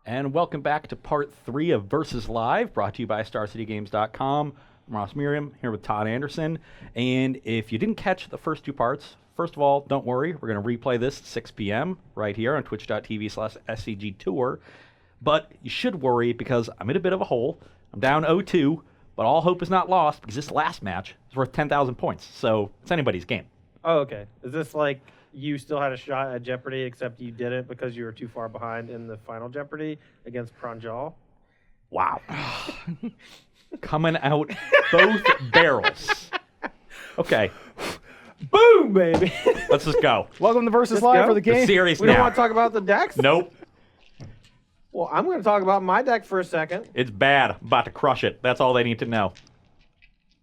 And welcome back to part 3 of Versus Live, brought to you by StarCityGames.com. I'm Ross Merriam, here with Todd Anderson. And if you didn't catch the first 2 parts, first of all, don't worry. We're going to replay this at 6 p.m. right here on twitch.tv/SCG Tour. But you should worry because I'm in a bit of a hole. I'm down 0-2, but all hope is not lost because this last match is worth 10,000 points. So it's anybody's game. Oh, okay. Is this like you still had a shot at Jeopardy, except you didn't because you were too far behind in the final Jeopardy against Pranjal? Wow. Coming out both barrels. Okay. Boom, baby. Let's just go. Welcome to Versus Let's Live go. for the game. The series We now. don't want to talk about the decks? Nope. Well, I'm going to talk about my deck for a second. It's bad. I'm about to crush it. That's all they need to know.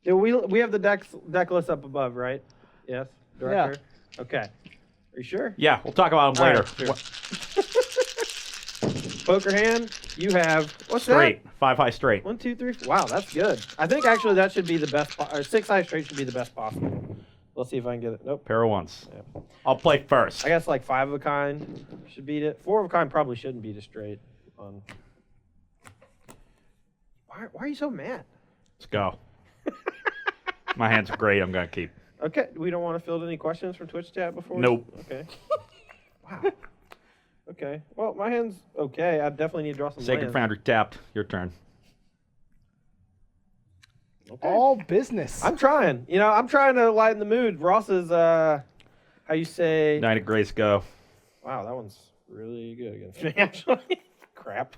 We have the deck list up above, right? Yes, Director? Yeah. Okay. Are you sure? Yeah, we'll talk about them All later. right, sure. Poker hand, you have... What's Straight. that? 5 high straight. 1, 2, 3, 4. Wow, that's good. I think actually that should be the best... 6 high straight should be the best possible. Let's see if I can get it. Nope. Pair of ones. Yeah. I'll play first. I guess like 5 of a kind should beat it. 4 of a kind probably shouldn't beat it straight. Why are you so mad? Let's go. My hands are great. I'm going to keep. Okay, we don't want to field any questions from Twitch chat before? Nope. Okay. Wow. Okay. Well, my hand's okay. I definitely need to draw some Sacred lands. Foundry tapped. Your turn. Okay. All business. I'm trying. I'm trying to lighten the mood. Ross is, how you say... Knight of Grace, go. Wow, that one's really good against me, actually. Crap.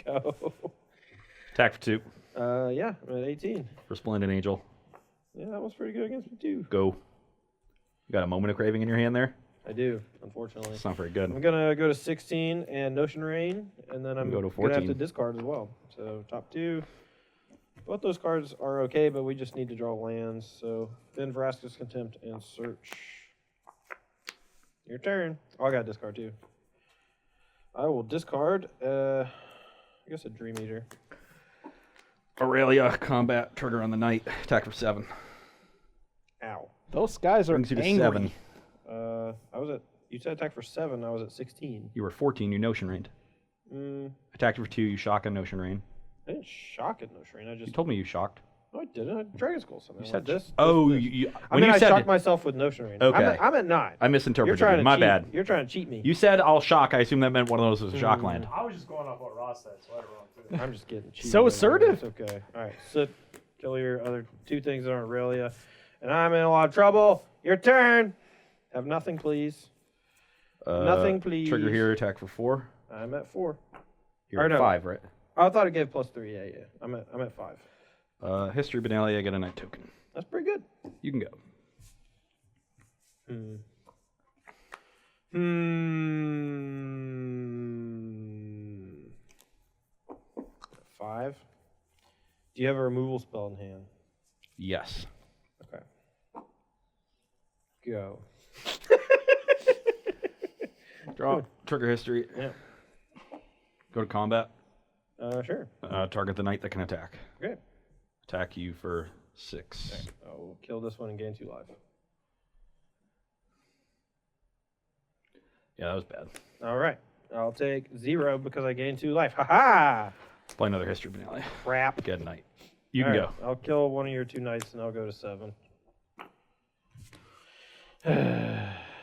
Go. Attack for 2. Yeah, I'm at 18. For Splendid Angel. Yeah, that one's pretty good against me, too. Go. You got a Moment of Craving in your hand there? I do, unfortunately. It's not very good. I'm going to go to 16 and Notion Rain, and then I'm Go to going to have 14. to discard as well. So, top 2. Both those cards are okay, but we just need to draw lands. So, then Vraska's Contempt and Search. Your turn. Oh, I got to discard, too. I will discard, I guess a Dream Eater. Aurelia, combat, trigger on the Knight. Attack for 7. Ow. Those guys are Brings you to angry. 7. You said attack for 7, I was at 16. You were 14, you Notion Rained. Attacked for 2, you shock on Notion Rain. I didn't shock it, Notion Rain. You told me you shocked. No, I didn't. I Dragon Skull something. You like said this. Oh, this. you I when mean, you I said shocked it, myself with Notion Rain. Okay. I'm at 9. I You're misinterpreted trying you. to My cheat. bad. You're trying to cheat me. You said I'll shock. I assume that meant one of those was a shock land. I was just going off what Ross said, so I had it wrong too. I'm just getting cheated. So assertive. It's okay. All right. Sit. Kill your other 2 things that aren't Aurelia. And I'm in a lot of trouble. Your turn. Have nothing, please. Nothing, please. Trigger here, attack for 4. I'm at 4. You're Or at no. 5, right? Oh, I thought it gave +3. Yeah. I'm at 5. History Benalia, get a Knight token. That's pretty good. You can go. 5. Do you have a removal spell in hand? Yes. Okay. Go. Draw. Trigger history. Yeah. Go to combat. Sure. Target the Knight that can attack. Okay. Attack you for 6. I'll kill this one and gain 2 life. Yeah, that was bad. All right. I'll take 0 because I gained 2 life. Ha ha! Play another History Benalia. Crap. Get a Knight. You All can right, I'll kill one of your 2 knights and I'll go to 7.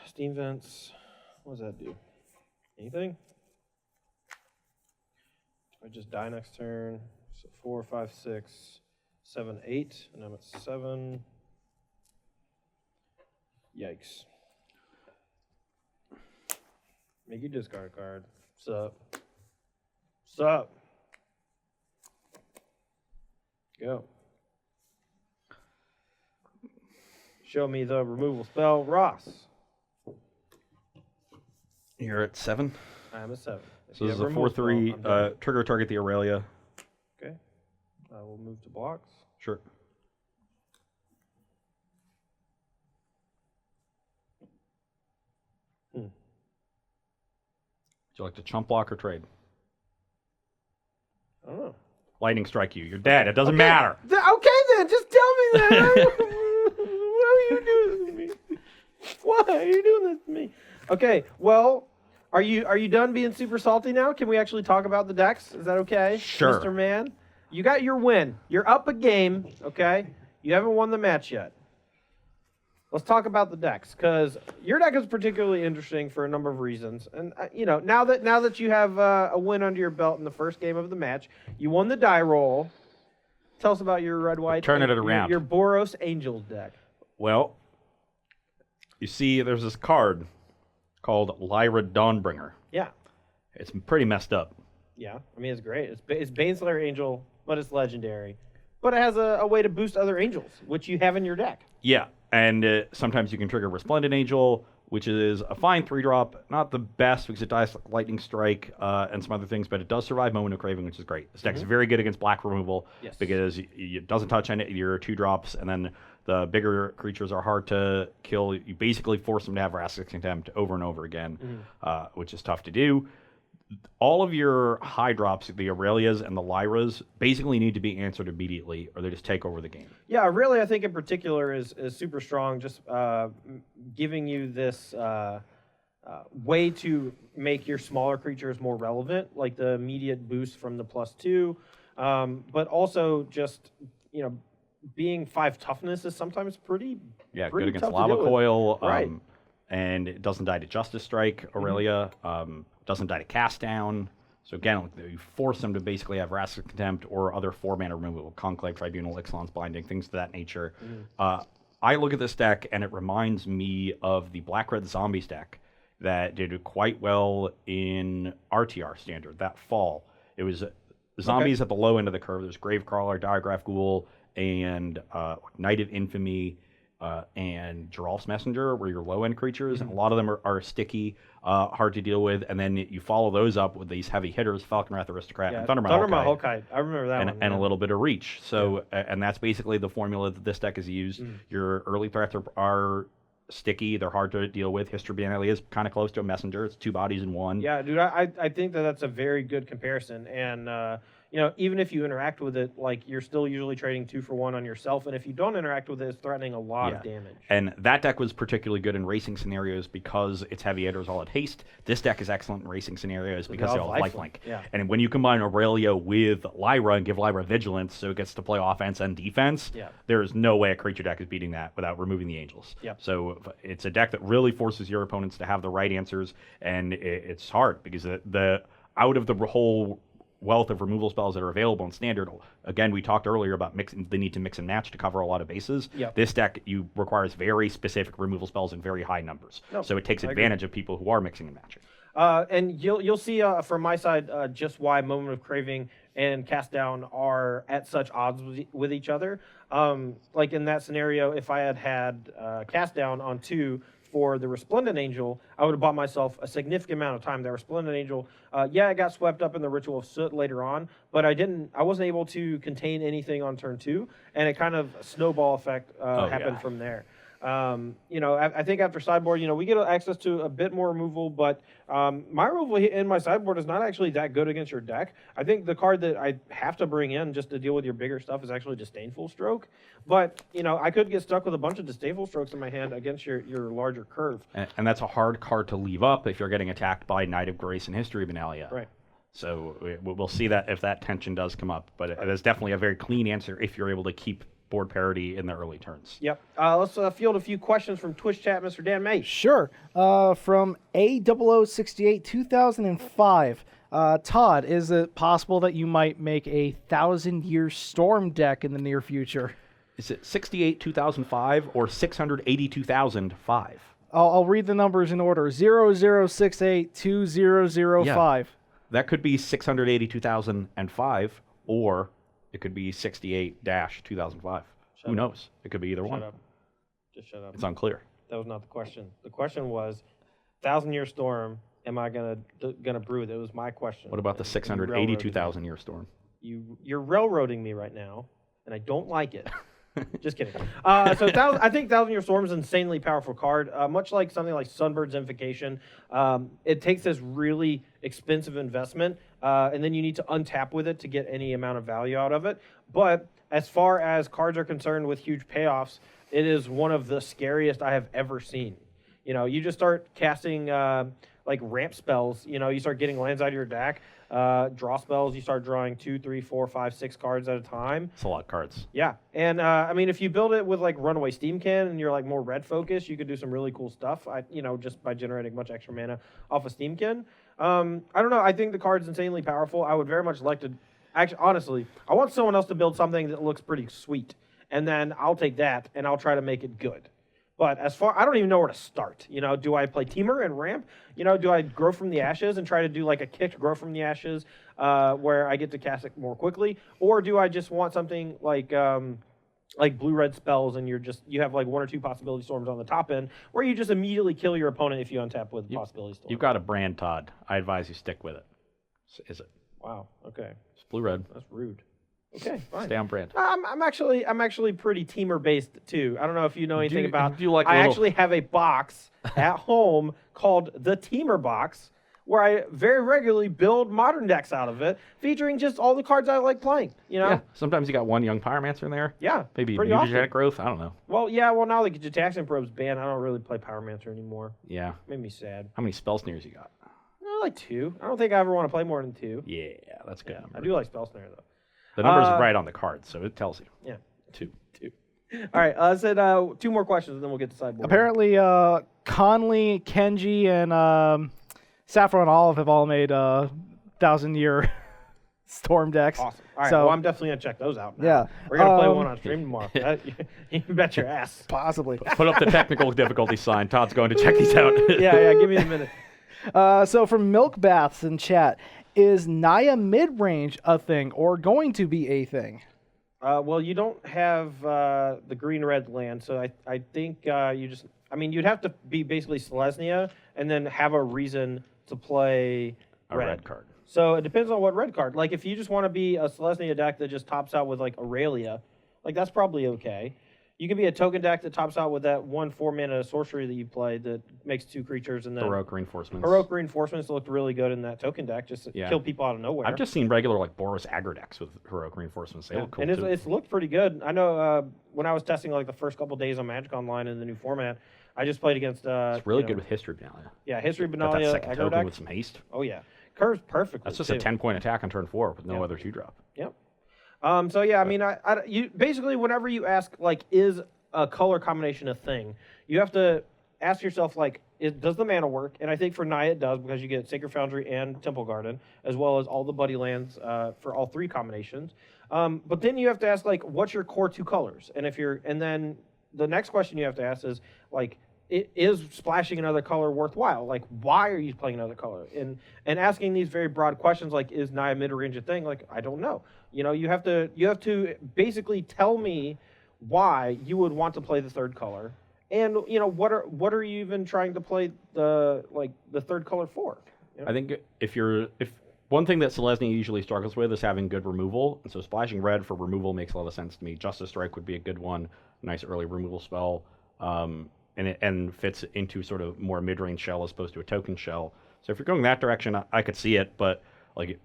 Steam Vents. What does that do? Anything? I just die next turn. So 4, 5, 6, 7, 8, and I'm at 7. Yikes. Make you discard a card. Sup? Sup? Go. Show me the removal spell, Ross. You're at 7. I am at 7. So this is a 4/3. Trigger target the Aurelia. Okay. I will move to blocks. Sure. Would you like to chump block or trade? I don't know. Lightning strike you. You're dead. It doesn't matter. Okay then, just tell me that. Why are you doing this to me? Why are you doing this to me? Okay, well, Are you done being super salty now? Can we actually talk about the decks? Is that okay? Sure. Mr. Man? You got your win. You're up a game, okay? You haven't won the match yet. Let's talk about the decks, because your deck is particularly interesting for a number of reasons. And now that you have a win under your belt in the first game of the match, you won the die roll. Tell us about your red-white. Turning it around. Your Boros Angels deck. Well, you see, there's this card called Lyra Dawnbringer. Yeah. It's pretty messed up. Yeah. I mean, it's great. It's Baneslayer Angel, but it's legendary. But it has a way to boost other angels, which you have in your deck. Yeah, and sometimes you can trigger Resplendent Angel, which is a fine 3-drop. Not the best because it dies like Lightning Strike and some other things, but it does survive Moment of Craving, which is great. This deck is very good against black removal because it doesn't touch any of your 2-drops, and then the bigger creatures are hard to kill. You basically force them to have Vraska's Contempt over and over again, which is tough to do. All of your high drops, the Aurelias and the Lyras, basically need to be answered immediately, or they just take over the game. Yeah, Aurelia, I think in particular is super strong, just giving you this way to make your smaller creatures more relevant, like the immediate boost from the +2, but also just being 5 toughness is sometimes pretty good against tough to Lava deal with. Coil, Right. and it doesn't die to Justice Strike, Aurelia. Doesn't die to Cast Down. So again, you force them to basically have Vraska's Contempt or other 4-mana removal, Conclave, Tribunal, Ixalan's Binding, things of that nature. I look at this deck, and it reminds me of the Black-Red Zombies deck that did quite well in RTR Standard that fall. It was zombies at the low end of the curve. There's Gravecrawler, Diagraph Ghoul, and Knight of Infamy, and Geralf's Messenger were your low-end creatures, and a lot of them are sticky, hard to deal with, and then you follow those up with these heavy hitters, Falconwrath Aristocrat, and Thundermaw Hawkeye. I remember that one. And a little bit of reach. So, and that's basically the formula that this deck is used. Your early threats are sticky, they're hard to deal with. History Banally is kind of close to a Messenger. It's 2 bodies in 1. Yeah, dude, I think that's a very good comparison, and even if you interact with it, like, you're still usually trading 2 for 1 on yourself, and if you don't interact with it, it's threatening a lot of damage. And that deck was particularly good in racing scenarios because its heavy hitters all at haste. This deck is excellent in racing scenarios because they all have lifelink. Yeah. And when you combine Aurelia with Lyra and give Lyra Vigilance so it gets to play offense and defense, there is no way a creature deck is beating that without removing the angels. So it's a deck that really forces your opponents to have the right answers, and it's hard because the out of the whole wealth of removal spells that are available in Standard. Again, we talked earlier about the need to mix and match to cover a lot of bases. This deck requires very specific removal spells in very high numbers. So it takes advantage of people who are mixing and matching. And you'll see from my side just why Moment of Craving and Cast Down are at such odds with each other. Like in that scenario, if I had Cast Down on 2 for the Resplendent Angel, I would have bought myself a significant amount of time. That Resplendent Angel, I got swept up in the Ritual of Soot later on, but I wasn't able to contain anything on turn 2, and it kind of snowball effect happened from there. I think after sideboard, we get access to a bit more removal, but my removal in my sideboard is not actually that good against your deck. I think the card that I have to bring in just to deal with your bigger stuff is actually Disdainful Stroke. But, I could get stuck with a bunch of Disdainful Strokes in my hand against your larger curve. And that's a hard card to leave up if you're getting attacked by Knight of Grace and History Benalia. Right. So we'll see that if that tension does come up. But it is definitely a very clean answer if you're able to keep board parity in the early turns. Yep. Let's field a few questions from Twitch chat, Mr. Dan May. Sure. From A0068 2005, Todd, is it possible that you might make a 1,000-year storm deck in the near future? Is it 68 2005 or 682,005? I'll read the numbers in order. 0068 2005. That could be 682,005, or it could be 68-2005. Who knows? It could be either one. Shut up. Just shut up. It's unclear. That was not the question. The question was, 1,000-year storm, am I gonna brew it? It was my question. What about the 682,000-year storm? You're railroading me right now, and I don't like it. Just kidding. I think 1,000-Year Storm is an insanely powerful card. Much like something like Sunbird's Invocation, it takes this really expensive investment, and then you need to untap with it to get any amount of value out of it. But as far as cards are concerned with huge payoffs, it is one of the scariest I have ever seen. You just start casting like ramp spells. You start getting lands out of your deck. Draw spells, you start drawing 2, 3, 4, 5, 6 cards at a time. It's a lot of cards. Yeah, and I mean, if you build it with like Runaway Steamkin and you're like more red focused, you could do some really cool stuff. Just by generating much extra mana off of Steamkin. I don't know. I think the card's insanely powerful. I would very much like to. Actually, honestly, I want someone else to build something that looks pretty sweet, and then I'll take that and I'll try to make it good. But I don't even know where to start. Do I play Teamer and ramp? Do I grow from the ashes and try to do like a kicked grow from the ashes, where I get to cast it more quickly, or do I just want something like blue-red spells and you have like 1 or 2 possibility storms on the top end, where you just immediately kill your opponent if you untap with possibility storm. You've got a brand, Todd. I advise you stick with it. Is it? Wow. Okay. It's blue-red. That's rude. Okay, fine. Stay on brand. I'm actually pretty Teamer based too. I don't know if you know anything about. Do you like I actually have a box at home called the Teamer box, where I very regularly build modern decks out of it, featuring just all the cards I like playing. Yeah. Sometimes you got one young Pyromancer in there. Yeah. Maybe pretty mutagenetic growth. I don't know. Well, yeah. Well, now that Gitaxian Probe's banned, I don't really play Pyromancer anymore. Yeah. Made me sad. How many spell snares you got? Like 2. I don't think I ever want to play more than 2. Yeah, that's good. I do like Spell Snare though. The number's right on the card, so it tells you. Yeah. 2. All right, I said 2 more questions, and then we'll get to sideboard. Apparently, Conley, Kenji, and Saffron Olive have all made 1,000-year storm decks. Awesome. All right, So- well, I'm definitely going to check those out now. Yeah. We're going to play one on stream tomorrow. You can bet your ass. Possibly. Put up the technical difficulty sign. Todd's going to check these out. Yeah, give me a minute. So from Milk Baths in chat, is Naya mid-range a thing or going to be a thing? Well, you don't have the green-red land, so I think you'd have to be basically Selesnya and then have a reason to play A red card. So it depends on what red card. Like, if you just want to be a Selesnya deck that just tops out with, like, Aurelia, like, that's probably okay. You can be a token deck that tops out with that 1 4-mana sorcery that you play that makes 2 creatures and then Heroic Reinforcements. Heroic Reinforcements looked really good in that token deck, just to kill people out of nowhere. I've just seen regular like Boros aggro decks with Heroic Reinforcements. They look cool and too. it's looked pretty good. I know when I was testing like the first couple days on Magic Online in the new format, I just played against. It's really good with History Benalia. Yeah, History Got that Benalia second aggro token deck. with some haste. Oh yeah, curves perfectly. That's just too. a 10-point attack on turn 4 with no other 2-drop. Yep. So yeah, I mean, you basically whenever you ask like, is a color combination a thing, you have to ask yourself like, does the mana work? And I think for Naya it does, because you get Sacred Foundry and Temple Garden, as well as all the buddy lands for all 3 combinations. But then you have to ask like, what's your core 2 colors? And then the next question you have to ask is like, is splashing another color worthwhile? Like, why are you playing another color? And asking these very broad questions like, is Naya mid-range a thing? Like, I don't know. You have to basically tell me why you would want to play the 3rd color, and what are you even trying to play the 3rd color for? I think if one thing that Selesnya usually struggles with is having good removal, and so splashing red for removal makes a lot of sense to me. Justice Strike would be a good one, nice early removal spell, and fits into sort of more mid-range shell as opposed to a token shell. So if you're going that direction, I could see it, but like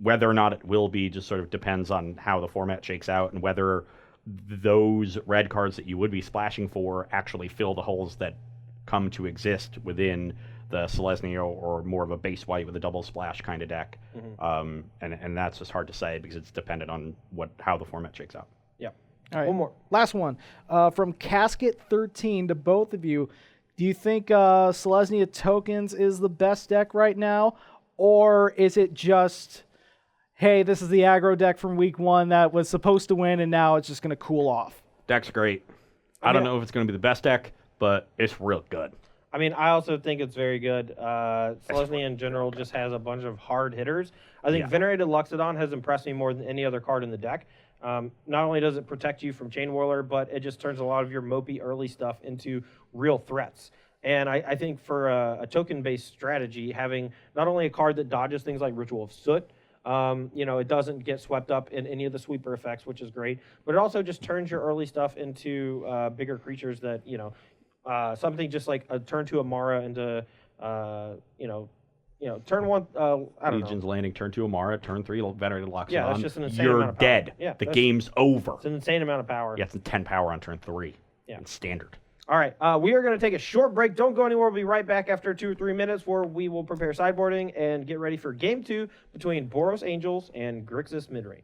whether or not it will be just sort of depends on how the format shakes out and whether those red cards that you would be splashing for actually fill the holes that come to exist within the Selesnya or more of a base white with a double splash kind of deck. And that's just hard to say because it's dependent on how the format shakes out. Yep. All right. One more. Last one. From Casket13 to both of you. Do you think Selesnya Tokens is the best deck right now? Or is it just, hey, this is the aggro deck from week 1 that was supposed to win and now it's just going to cool off? Deck's great. I don't know if it's going to be the best deck, but it's real good. I mean, I also think it's very good. Selesnya in general just has a bunch of hard hitters. I think Venerated Luxodon has impressed me more than any other card in the deck. Not only does it protect you from Chain Whirler, but it just turns a lot of your mopey early stuff into real threats. And I think for a token-based strategy, having not only a card that dodges things like Ritual of Soot, it doesn't get swept up in any of the sweeper effects, which is great, but it also just turns your early stuff into bigger creatures that, something just like a turn 2 Amara into, turn 1, I don't Legion's know. Landing, turn 2 Amara, turn 3 Venerated Loxodon. Yeah, that's just an insane You're amount of power. dead. Yeah, the game's over. It's an insane amount of power. Yeah, it's a 10 power on turn 3. Yeah. It's standard. All right, we are going to take a short break. Don't go anywhere. We'll be right back after 2 or 3 minutes where we will prepare sideboarding and get ready for Game 2 between Boros Angels and Grixis Midrange.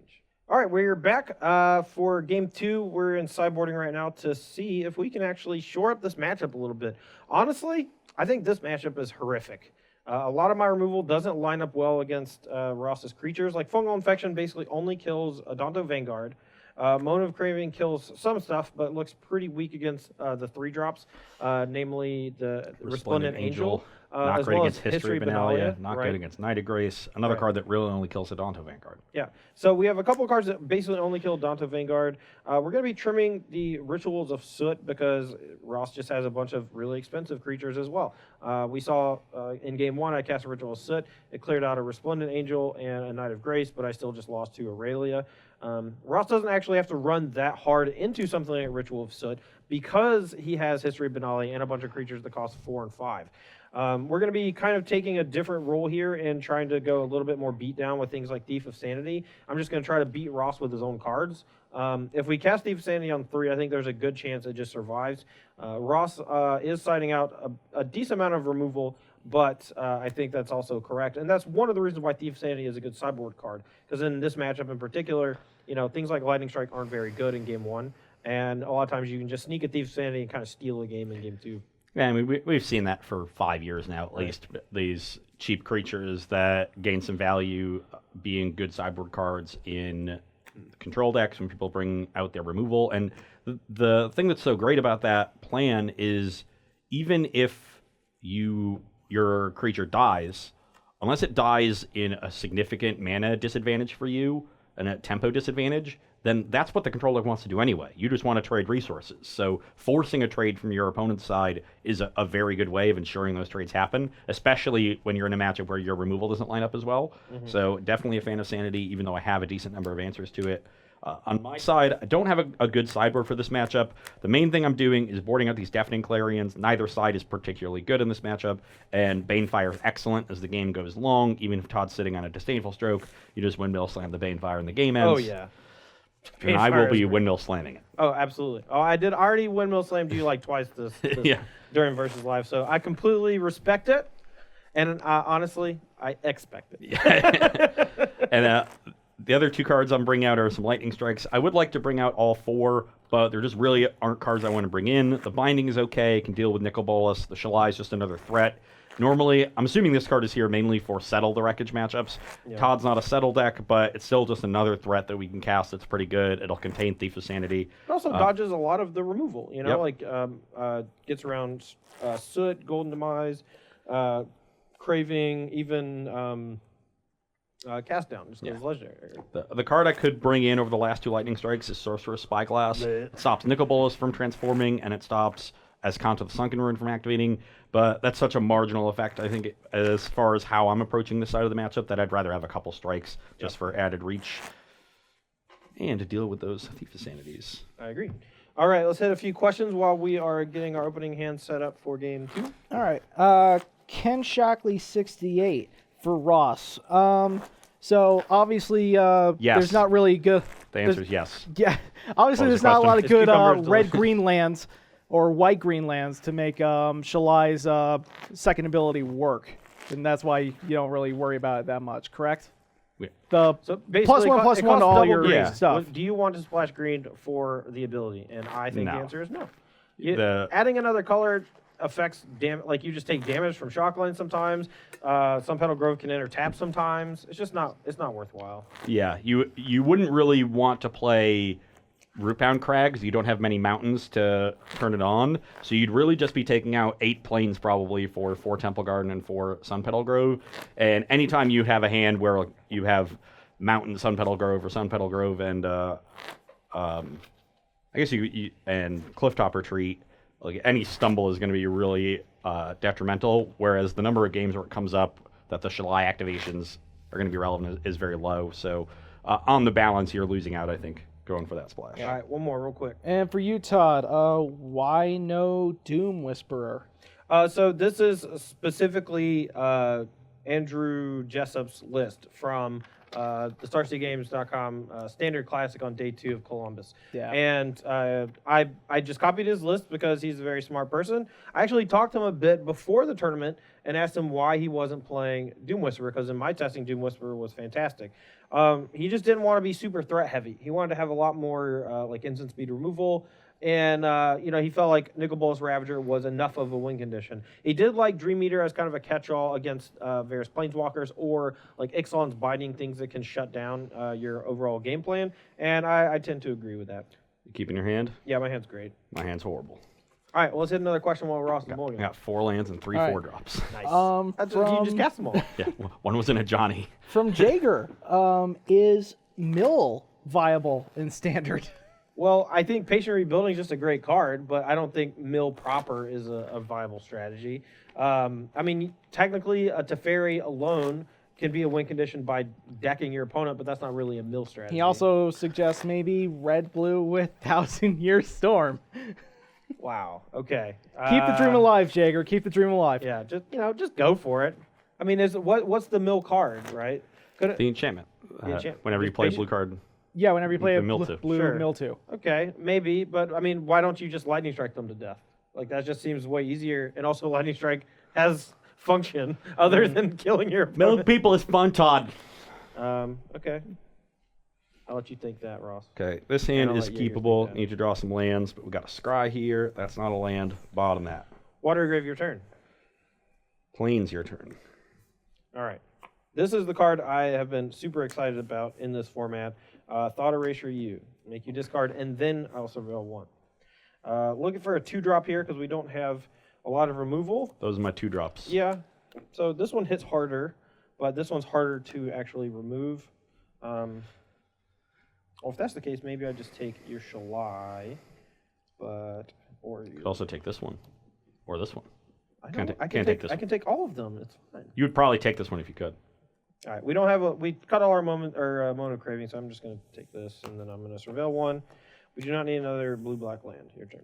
All right, we're back for Game 2. We're in sideboarding right now to see if we can actually shore up this matchup a little bit. Honestly, I think this matchup is horrific. A lot of my removal doesn't line up well against Ross's creatures. Like Fungal Infection basically only kills Adonto Vanguard. Moan of Craving kills some stuff, but looks pretty weak against the 3-drops, namely the Resplendent Angel. Not as great well against as History Benalia. Not good against Knight of Grace. Another card that really only kills Adonto Vanguard. Yeah. So we have a couple of cards that basically only kill Adonto Vanguard. We're going to be trimming the Rituals of Soot because Ross just has a bunch of really expensive creatures as well. We saw in Game 1, I cast a Ritual of Soot. It cleared out a Resplendent Angel and a Knight of Grace, but I still just lost to Aurelia. Ross doesn't actually have to run that hard into something like Ritual of Soot because he has History Benalia and a bunch of creatures that cost 4 and 5. We're going to be kind of taking a different role here and trying to go a little bit more beat down with things like Thief of Sanity. I'm just going to try to beat Ross with his own cards. If we cast Thief of Sanity on 3, I think there's a good chance it just survives. Ross is siding out a decent amount of removal, but I think that's also correct. And that's one of the reasons why Thief of Sanity is a good sideboard card, because in this matchup in particular, things like Lightning Strike aren't very good in Game 1, and a lot of times you can just sneak a Thief of Sanity and kind of steal a game in Game 2. Yeah, I mean, we've seen that for 5 years now, at least. These cheap creatures that gain some value being good sideboard cards in control decks when people bring out their removal. And the thing that's so great about that plan is even if your creature dies, unless it dies in a significant mana disadvantage for you and a tempo disadvantage, then that's what the controller wants to do anyway. You just want to trade resources. So forcing a trade from your opponent's side is a very good way of ensuring those trades happen, especially when you're in a matchup where your removal doesn't line up as well. Mm-hmm. So definitely a fan of Sanity, even though I have a decent number of answers to it. On my side, I don't have a good sideboard for this matchup. The main thing I'm doing is boarding out these Deafening Clarions. Neither side is particularly good in this matchup, and Banefire is excellent as the game goes long. Even if Todd's sitting on a Disdainful Stroke, you just Windmill Slam the Banefire and the game ends. Oh, yeah. And I will be Windmill Slamming it. Oh, absolutely. Oh, I did already Windmill Slammed you like twice this yeah. during Versus Live, so I completely respect it, and honestly, I expect it. Yeah. And the other 2 cards I'm bringing out are some Lightning Strikes. I would like to bring out all 4, but there just really aren't cards I want to bring in. The Binding is okay. It can deal with Nicol Bolas. The Shalai is just another threat. Normally, I'm assuming this card is here mainly for Settle the Wreckage matchups. Yeah. Todd's not a Settle deck, but it's still just another threat that we can cast that's pretty good. It'll contain Thief of Sanity. It also dodges a lot of the removal, like gets around Soot, Golden Demise, Craving, even Cast Down, just because legendary. The card I could bring in over the last 2 Lightning Strikes is Sorcerer's Spyglass. It stops Nicol Bolas from transforming, and it stops Azcanta the Sunken Ruin from activating, but that's such a marginal effect, I think, as far as how I'm approaching this side of the matchup, that I'd rather have a couple strikes just for added reach and to deal with those Thief of Sanities. I agree. All right, let's hit a few questions while we are getting our opening hand set up for Game 2. All right. Ken Shockley 68 for Ross. So obviously, yes. There's not really good. The answer is yes. Yeah, obviously there's not a lot of good red-green lands or white-green lands to make Shalai's second ability work, and that's why you don't really worry about it that much. Correct? Yeah. So +1/+1 to all your stuff. Do you want to splash green for the ability? And I think the answer is no. Adding another color affects like you just take damage from Shockline sometimes. Some Petal Grove can enter tap sometimes. It's not worthwhile. Yeah, you wouldn't really want to play Rootbound Crags. You don't have many mountains to turn it on, so you'd really just be taking out 8 plains probably for 4 Temple Garden and 4 Sun Petal Grove. And anytime you have a hand where you have Mountain Sun Petal Grove or Sun Petal Grove and I guess you and Clifftop Retreat, like any stumble is going to be really detrimental. Whereas the number of games where it comes up that the Shalai activations are going to be relevant is very low. So on the balance, you're losing out, I think, going for that splash. All right, one more real quick. And for you, Todd, why no Doom Whisperer? So this is specifically Andrew Jessup's list from the StarCityGames.com standard classic on day 2 of Columbus. Yeah. And I just copied his list because he's a very smart person. I actually talked to him a bit before the tournament and asked him why he wasn't playing Doom Whisperer, because in my testing, Doom Whisperer was fantastic. He just didn't want to be super threat heavy. He wanted to have a lot more like instant speed removal. And, he felt like Nicol Bolas Ravager was enough of a win condition. He did like Dream Eater as kind of a catch-all against various Planeswalkers, or like Ixalan's Binding, things that can shut down your overall game plan. And I tend to agree with that. You keeping your hand? Yeah, my hand's great. My hand's horrible. All right, well, let's hit another question while Ross is I mulligan. got 4 lands and 3 All right. 4-drops. Nice. You just cast them all. Yeah, one was in a Johnny. From Jaeger, is Mill viable in Standard? Well, I think Patient Rebuilding is just a great card, but I don't think Mill proper is a viable strategy. Technically, a Teferi alone can be a win condition by decking your opponent, but that's not really a Mill strategy. He also suggests maybe red-blue with 1,000-Year Storm. Wow. Okay. Keep the dream alive, Jaeger. Keep the dream alive. Yeah. Just go for it. I mean, what's the Mill card, right? The enchantment. Whenever you play a blue card. Yeah, whenever you play a Mill two. blue Sure. Mill 2. Okay, maybe, but I mean, why don't you just Lightning Strike them to death? Like, that just seems way easier. And also, Lightning Strike has function other than killing your Mill opponent. people is fun, Todd. Okay. I'll let you think that, Ross. Okay, this hand I'll is let Jaeger keepable. think that. Need to draw some lands, but we got a scry here. That's not a land. Bottom that. Water Grave, your turn. Plains, your turn. All right. This is the card I have been super excited about in this format. Thought Erasure U. Make you discard, and then I'll surveil 1. Looking for a 2-drop here because we don't have a lot of removal. Those are my 2-drops. Yeah. So this one hits harder, but this one's harder to actually remove. Well, if that's the case, maybe I just take your Shalai, or You could also take this one. Or this one. I Can't don't- ta- I can't can take this I one. can take all of them. It's fine. You would probably take this one if you could. All right, we don't have we cut all our mono craving, so I'm just going to take this, and then I'm going to surveil 1. We do not need another blue-black land. Your turn.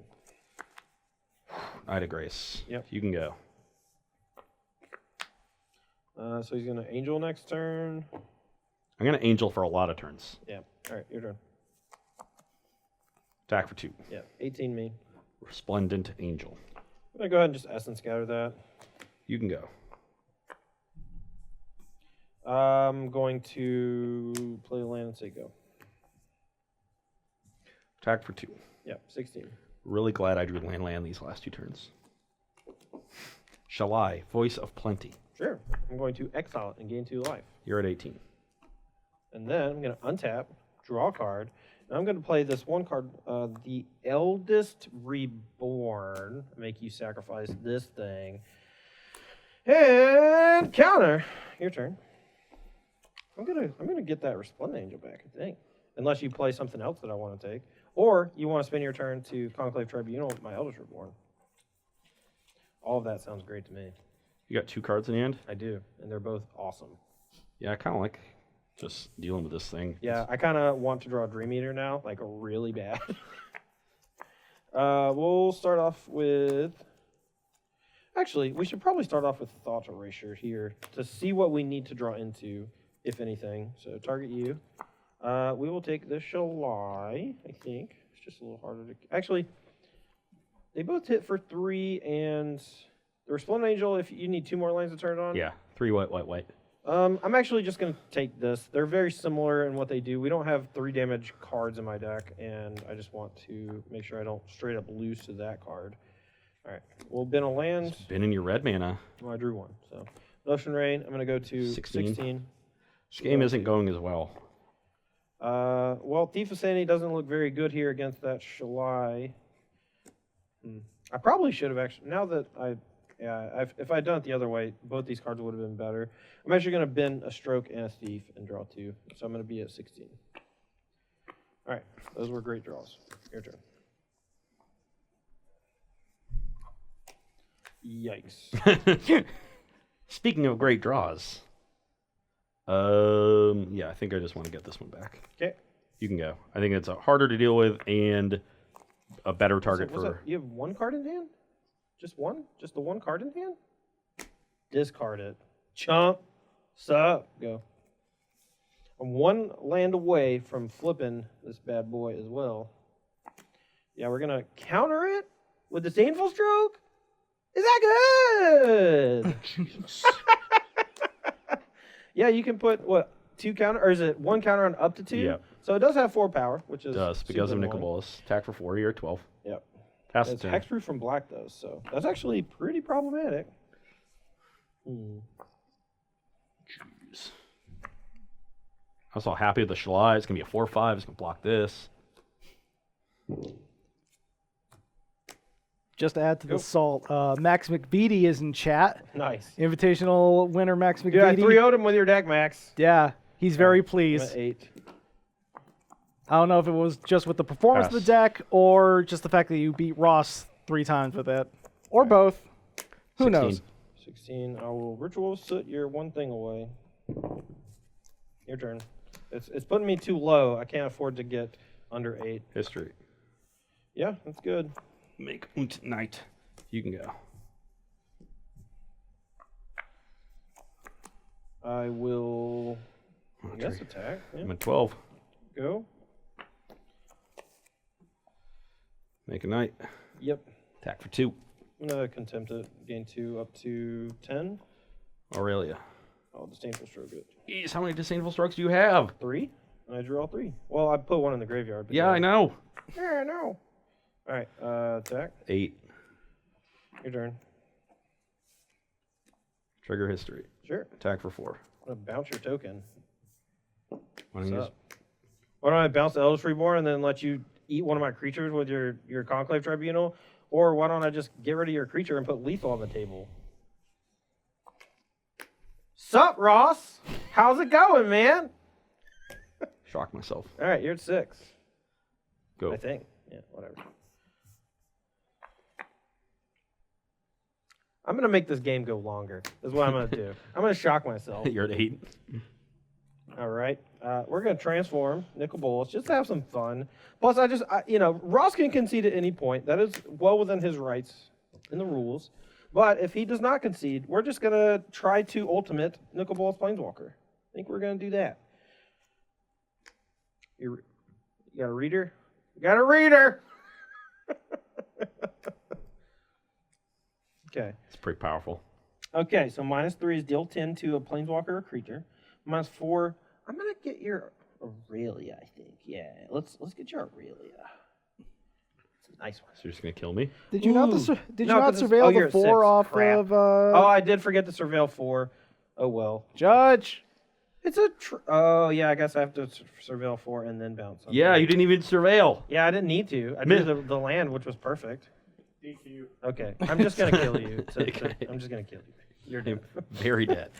Ida Grace. Yep. You can go. So he's going to Angel next turn. I'm going to Angel for a lot of turns. Yeah. All right, your turn. Attack for 2. Yeah, 18 me. Resplendent Angel. I'm going to go ahead and just Essence Scatter that. You can go. I'm going to play a land and say go. Attack for 2. Yeah, 16. Really glad I drew land these last 2 turns. Shalai, Voice of Plenty. Sure. I'm going to exile it and gain 2 life. You're at 18. And then I'm going to untap, draw a card, and I'm going to play this one card, the Eldest Reborn. Make you sacrifice this thing. And counter. Your turn. I'm gonna get that Resplendent Angel back, I think. Unless you play something else that I want to take. Or you want to spend your turn to Conclave Tribunal with my Eldest Reborn. All of that sounds great to me. You got 2 cards in hand? I do, and they're both awesome. Yeah, I kind of like just dealing with this thing. Yeah, I kind of want to draw Dream Eater now, like really bad. We'll start off with... Actually, we should probably start off with Thought Erasure here to see what we need to draw into, if anything. So target you. We will take the Shalai, I think. It's just a little harder to... Actually, they both hit for 3, and the Resplendent Angel, if you need 2 more lanes to turn it on. Yeah, 3 white. I'm actually just going to take this. They're very similar in what they do. We don't have 3 damage cards in my deck, and I just want to make sure I don't straight up lose to that card. All right, we'll bin a land. Been in your red mana. Well, I drew 1, so. Ocean Rain, I'm going to go to 16. This game isn't going as well. Well, Thief of Sanity doesn't look very good here against that Shalai. I probably should have actually, now that if I'd done it the other way, both these cards would have been better. I'm actually going to bin a Stroke and a Thief and draw 2, so I'm going to be at 16. All right, those were great draws. Your turn. Yikes. Speaking of great draws. Yeah, I think I just want to get this one back. Okay. You can go. I think it's harder to deal with and a better target So, for... you have 1 card in hand? Just 1? Just the 1 card in hand? Discard it. Chump. Sup. Go. I'm 1 land away from flipping this bad boy as well. Yeah, we're going to counter it with the Disdainful Stroke. Is that good? Yeah, you can put, 2 counter, or is it 1 counter on up to 2? Yeah. So it does have 4 power, which is Does because of super Nicol annoying. Bolas. Attack for 4, you're 12. Yep. Pass It's it. hexproof from black, though, so that's actually pretty problematic. Jeez. I was all happy with the Shalai. It's going to be a 4/5. It's going to block this. Just to add to the salt, Max McVitie is in chat. Nice. Invitational winner Max McVitie. Yeah, I 3-0'd him with your deck, Max. Yeah, he's very I'm pleased. at 8. I don't know if it was just with the performance of the Pass. deck or just the fact that you beat Ross 3 times with it. Or both. Who 16. knows? 16. I will ritual soot your 1 thing away. Your turn. It's putting me too low. I can't afford to get under 8. History. Yeah, that's good. Make und night. You can go. I will, I guess, attack. Yeah. I'm at 12. Go. Make a night. Yep. Attack for 2. I'm going to contempt it. Gain 2 up to 10. Aurelia. Oh, Disdainful Stroke it. Jeez, how many Disdainful Strokes do you have? 3. And I drew all 3. Well, I put 1 in the graveyard. But Yeah, I know. Yeah, I know. All right, attack. 8. Your turn. Trigger history. Sure. Attack for 4. I'm going to bounce your token. Why What's don't you up? Why don't I bounce the Eldritch Reborn and then let you eat one of my creatures with your Conclave Tribunal? Or why don't I just get rid of your creature and put lethal on the table? Sup, Ross? How's it going, man? shock myself? All right, you're at 6. Go. I think. Yeah, whatever. I'm going to make this game go longer, is what I'm going to do. I'm going to shock myself. You're at 8. All right. We're going to transform Nicol Bolas just to have some fun. Plus, Ross can concede at any point. That is well within his rights in the rules. But if he does not concede, we're just going to try to ultimate Nicol Bolas Planeswalker. I think we're going to do that. You got a reader? You got a reader! Okay. It's pretty powerful. Okay, so -3 is deal 10 to a Planeswalker or creature. -4, I'm gonna get your Aurelia, I think. Yeah, let's get your Aurelia. It's a nice one. So you're just going to kill me? Did you not, Ooh. did No, you not 'cause it's- surveil you're the at 4 6. off Crap. of Oh, I did forget to surveil 4. Oh well. Judge? It's a oh yeah, I guess I have to surveil 4 and then bounce. Okay. Yeah, you didn't even surveil. Yeah, I didn't need to. I Miss- did the land, which was perfect. DQ. Okay, I'm just gonna kill you. Okay. I'm just gonna kill you. You're dead. Very dead.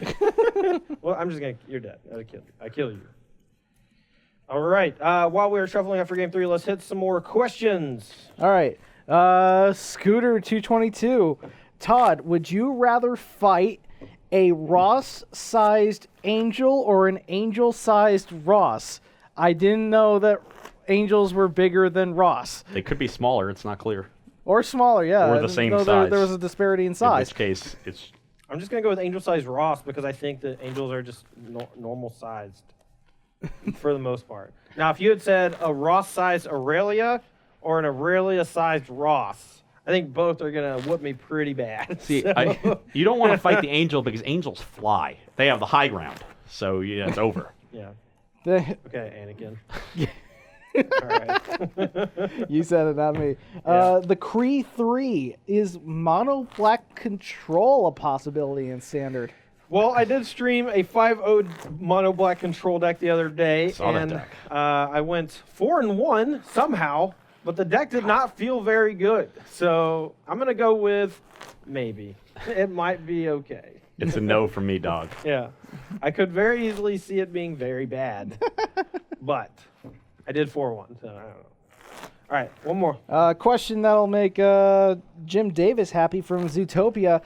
Well, I'm just gonna. You're dead. I kill you. All right. While we're shuffling after game 3, let's hit some more questions. All right. Scooter 222. Todd, would you rather fight a Ross-sized angel or an angel-sized Ross? I didn't know that angels were bigger than Ross. They could be smaller. It's not clear. Or smaller, yeah. Or I the didn't same know size. There was a disparity in In size. this case, it's I'm just gonna go with angel-sized Ross because I think that angels are just normal-sized for the most part. Now, if you had said a Ross-sized Aurelia or an Aurelia-sized Ross, I think both are gonna whoop me pretty bad. see. So- You don't want to fight the angel because angels fly. They have the high ground, so yeah, it's over. yeah. The- Okay, Anakin. All right. You said it, not me. Yeah. The Kree 3, is mono black control a possibility in standard? Well, I did stream a 5-0 mono black control deck the other day, Saw that and deck. I went 4-1 somehow, but the deck did not feel very good. So I'm gonna go with maybe. It might be okay. It's a no from me, dog. Yeah, I could very easily see it being very bad, but I did 4-1, so I don't know. All right, one more. Question that'll make Jim Davis happy from Zootopia.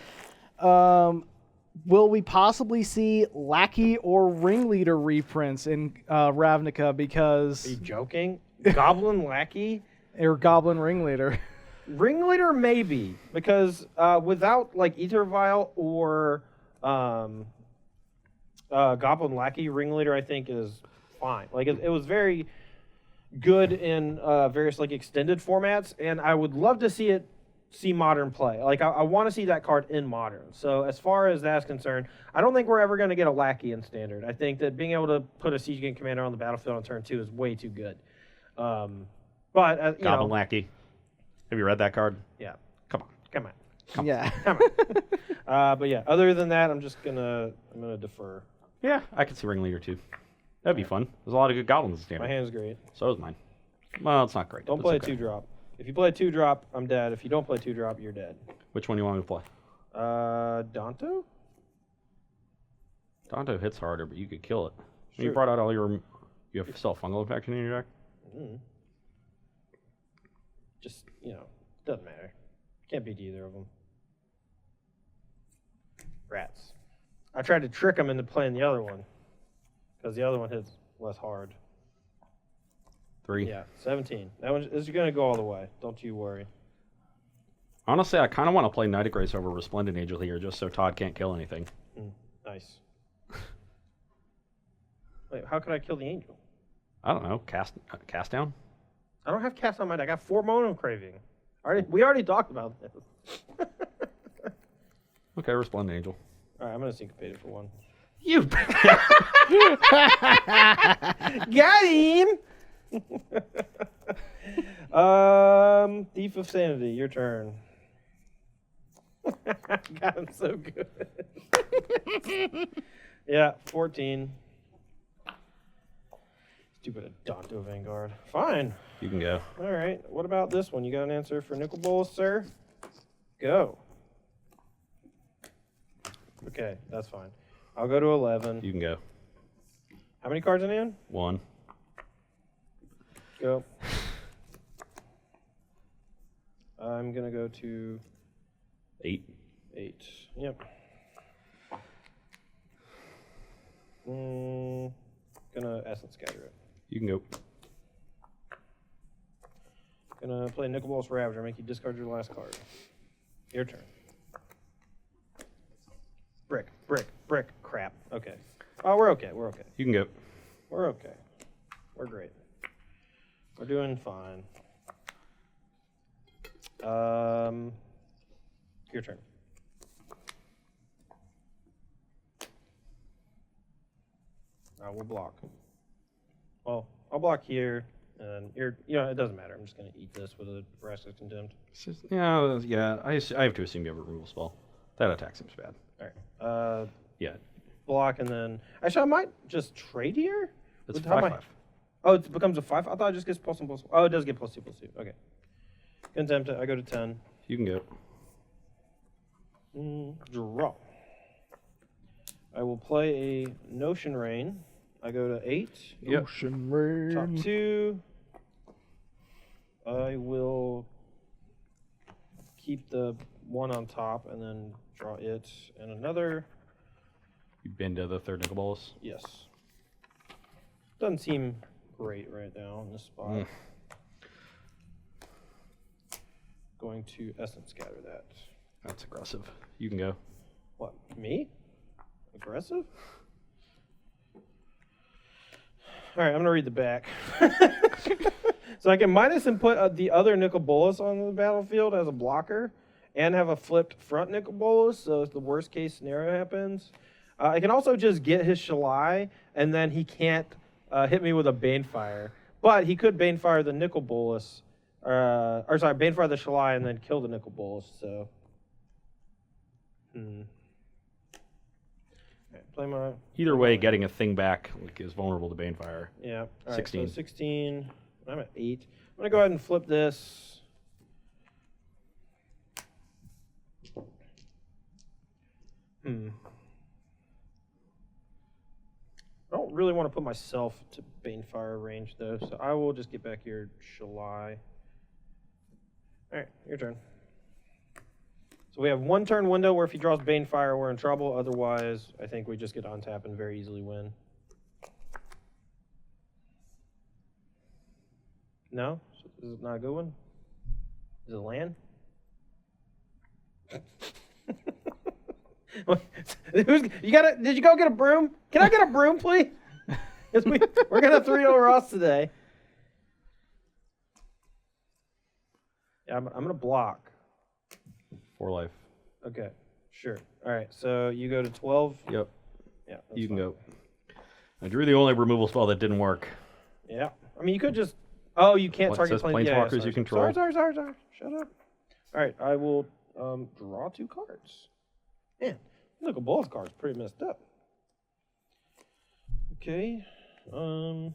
Will we possibly see Lackey or Ringleader reprints in Ravnica Are you joking? Goblin Lackey? or Goblin Ringleader? Ringleader maybe, because without like Ether Vial or Goblin Lackey, Ringleader I think is fine. Like it was very good in various like extended formats, and I would love to see Modern play. Like I want to see that card in Modern. So as far as that's concerned, I don't think we're ever going to get a Lackey in Standard. I think that being able to put a Siege Gang Commander on the battlefield on turn 2 is way too good. But you Goblin know, Lackey. Have you read that card? yeah, Come on. come on. Yeah. Come on. But yeah, other than that, I'm gonna defer. Yeah, I could see Ringleader too. That'd be fun. There's a lot of good goblins in My Standard. hand's great. So is mine. Well, it's not great. Don't but play it's a okay. 2-drop. If you play a 2-drop, I'm dead. If you don't play 2-drop, you're dead. Which one do you want me to play? Danto? Donto hits harder, but you could kill it. Sure. You brought out all your... You have still fungal infection in your deck? Mm. Just, doesn't matter. Can't beat either of them. Rats. I tried to trick them into playing the other one, because the other one hits less hard. 3. Yeah, 17. That one is going to go all the way. Don't you worry. Honestly, I kind of want to play Knight of Grace over Resplendent Angel here, just so Todd can't kill anything. Nice. Wait, how could I kill the angel? I don't know. Cast down? I don't have cast on my deck. I got 4 Mono Craving. We already talked about this. Okay, Resplendent Angel. All right, I'm going to syncopate it for 1. You... Got him! Thief of Sanity, your turn. Got him so good. Yeah, 14. Stupid Adonto Vanguard. Fine. You can go. All right. What about this one? You got an answer for Nicol Bolas, sir? Go. Okay, that's fine. I'll go to 11. You can go. How many cards in hand? 1. Go. I'm going to go to 8. 8. Yep. Gonna Essence Scatter it. You can go. Gonna play Nicol Bolas Ravager, make you discard your last card. Your turn. Brick, brick, brick, crap. Okay. Oh, we're okay, we're okay. You can go. We're okay. We're great. We're doing fine. Your turn. I will block. Well, I'll block here, and it doesn't matter. I'm just gonna eat this with a Vraska's Contempt. Yeah. I have to assume you have a removal spell. That attack seems bad. All right. Yeah. Block, and then actually I might just trade here. It's With how 5/5. my- Oh, it becomes a 5. I thought it just gets +1/+1. Oh, it does get +2/+2. Okay. Contempt it. I go to 10. You can go. Draw. I will play a Notion Rain. I go to 8. Yep. Ocean rain. Top 2. I will keep the 1 on top and then draw it and another. You bend to the third Nicol Bolas. Yes. Doesn't seem great right now in this spot. Going to Essence Scatter that. That's aggressive. You can go. What, me? Aggressive? All right, I'm going to read the back. So I can minus and put the other Nicol Bolas on the battlefield as a blocker and have a flipped front Nicol Bolas, so if the worst case scenario happens. I can also just get his Shalai, and then he can't hit me with a Banefire. But he could Banefire the Nicol Bolas, Banefire the Shalai and then kill the Nicol Bolas, so... Right, play my... Either way, getting a thing back is vulnerable to Banefire. Yeah. All right, 16. So 16. I'm at 8. I'm going to go ahead and flip this. I don't really want to put myself to Banefire range, though, so I will just get back your Shalai. All right, your turn. So we have 1 turn window where if he draws Banefire, we're in trouble. Otherwise, I think we just get on tap and very easily win. No? Is it not a good one? Is it land? Did you go get a broom? Can I get a broom, please? We're gonna 3-0 Ross today. Yeah, I'm gonna block. 4 life. Okay, sure. All right, so you go to 12. Yep. Yeah, that's You can fine. go. I drew the only removal spell that didn't work. Yeah, I mean you could just. Oh, you can't Well, it target says planeswalkers planeswalkers you control. Sorry. Shut up. All right, I will draw 2 cards. Man, look at both cards, pretty messed up. Okay, go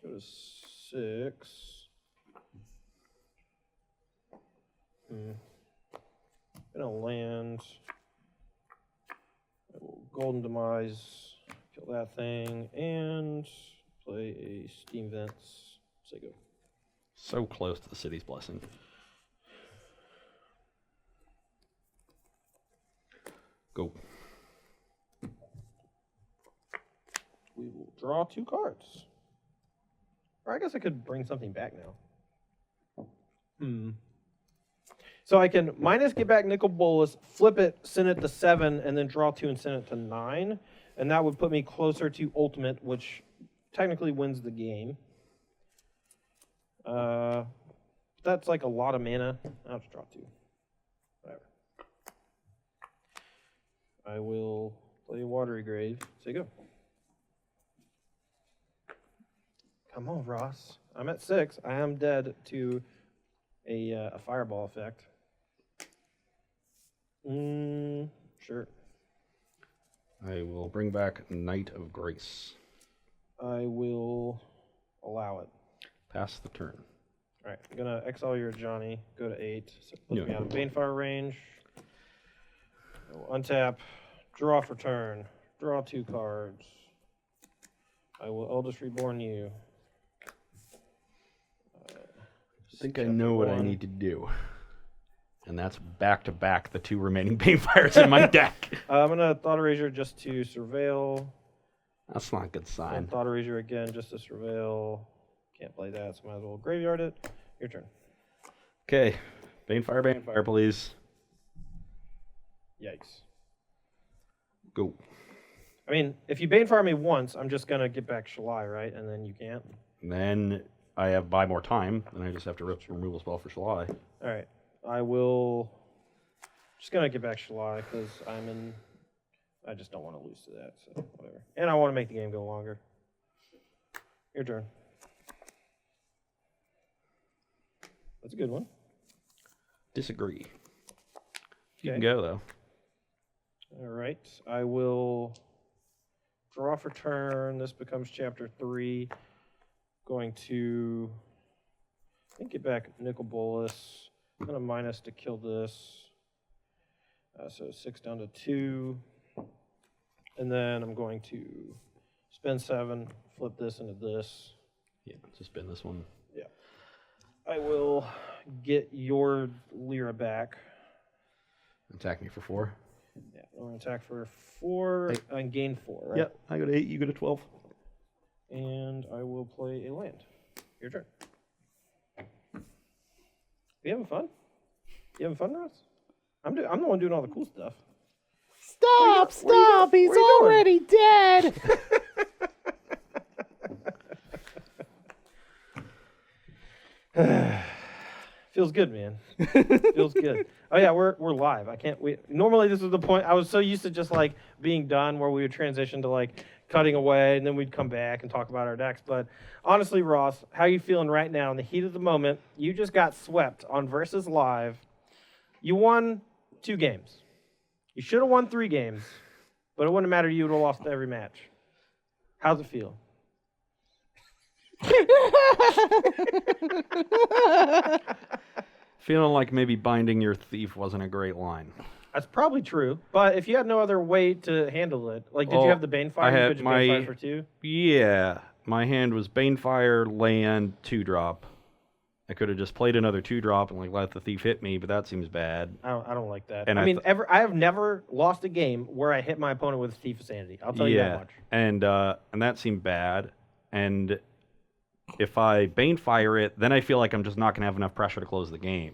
to 6. Gonna land. I will Golden Demise, kill that thing, and play a Steam Vents. Say go. So close to the city's blessing. Go. We will draw 2 cards. Or I guess I could bring something back now. So I can minus get back Nicol Bolas, flip it, send it to 7, and then draw 2 and send it to 9. And that would put me closer to Ultimate, which technically wins the game. That's like a lot of mana. I'll just draw 2. Whatever. I will play Watery Grave. Say go. Come on, Ross. I'm at 6. I am dead to a fireball effect. Sure. I will bring back Knight of Grace. I will allow it. Pass the turn. All right, I'm gonna exile your Johnny. Go to 8. So put Yeah. me out of Banefire range. I will untap. Draw for turn. Draw 2 cards. I will Eldest Reborn you. I think I know what I need to do. And that's back to back the 2 remaining Banefires in my deck. I'm gonna Thought Erasure just to surveil. That's not a good sign. And Thought Erasure again just to surveil. Can't play that, so might as well graveyard it. Your turn. Okay. Banefire, please. Yikes. Go. I mean, if you Banefire me once, I'm just gonna get back Shalai, right? And then you can't. And then I have buy more time, and I just have to rip removal spell for Shalai. All right. I will. Just gonna get back Shalai because I just don't want to lose to that. So whatever. And I want to make the game go longer. Your turn. That's a good one. Disagree. You Okay. can go, though. All right. I will draw for turn. This becomes chapter 3. Going to, I think, get back Nicol Bolas. I'm going to minus to kill this. So 6 down to 2. And then I'm going to spend 7, flip this into this. Yeah, just spin this one. Yeah. I will get your Lyra back. Attack me for 4. Yeah, I'm going to attack for 4 and gain 4, right? Yep, I go to 8, you go to 12. And I will play a land. Your turn. You having fun? You having fun, Ross? I'm the one doing all the cool stuff. Stop! Stop! He's where you going? already dead! Feels good, man. Feels good. Oh yeah, we're live. I can't wait. Normally this is the point. I was so used to just like being done where we would transition to like cutting away and then we'd come back and talk about our decks. But honestly, Ross, how you feeling right now in the heat of the moment? You just got swept on Versus Live. You won 2 games. You should have won 3 games, but it wouldn't matter. You would have lost every match. How's it feel? Feeling like maybe binding your thief wasn't a great line. That's probably true. But if you had no other way to handle it, like, did you Well, have the Banefire? I had Could you my- Banefire for 2? Yeah, my hand was Banefire, land, 2-drop. I could have just played another 2-drop and like let the thief hit me, but that seems bad. I don't like that. And I I mean, I have never lost a game where I hit my opponent with a Thief of Sanity. I'll tell you that much. and that seemed bad. And if I Banefire it, then I feel like I'm just not going to have enough pressure to close the game.